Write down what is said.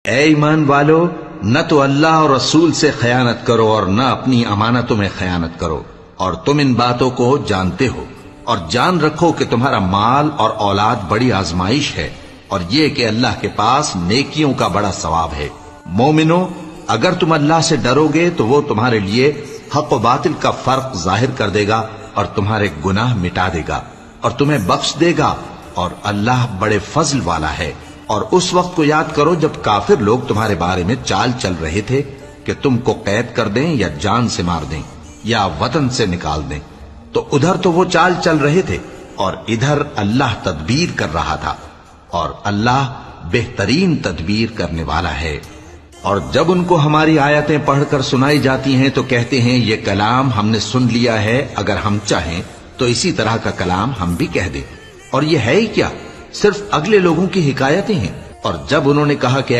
ऐ ईमान वालो, न तो अल्लाह और रसूल से खयानत करो और न अपनी अमानतों में खयानत करो, और तुम इन बातों को जानते हो। और जान रखो कि तुम्हारा माल और औलाद बड़ी आजमाइश है, और ये कि अल्लाह के पास नेकियों का बड़ा सवाब है। मोमिनो, अगर तुम अल्लाह से डरोगे तो वो तुम्हारे लिए हक व बातिल का फर्क जाहिर कर देगा और तुम्हारे गुनाह मिटा देगा और तुम्हें बख्श देगा, और अल्लाह बड़े फजल वाला है। और उस वक्त को याद करो जब काफिर लोग तुम्हारे बारे में चाल चल रहे थे कि तुमको कैद कर दें या जान से मार दें या वतन से निकाल दें। तो उधर तो वो चाल चल रहे थे और इधर अल्लाह तदबीर कर रहा था, और अल्लाह बेहतरीन तदबीर करने वाला है। और जब उनको हमारी आयतें पढ़कर सुनाई जाती हैं तो कहते हैं ये कलाम हमने सुन लिया है, अगर हम चाहें तो इसी तरह का कलाम हम भी कह दें। और ये है ही क्या, सिर्फ अगले लोगों की हिकायतें हैं। और जब उन्होंने कहा कि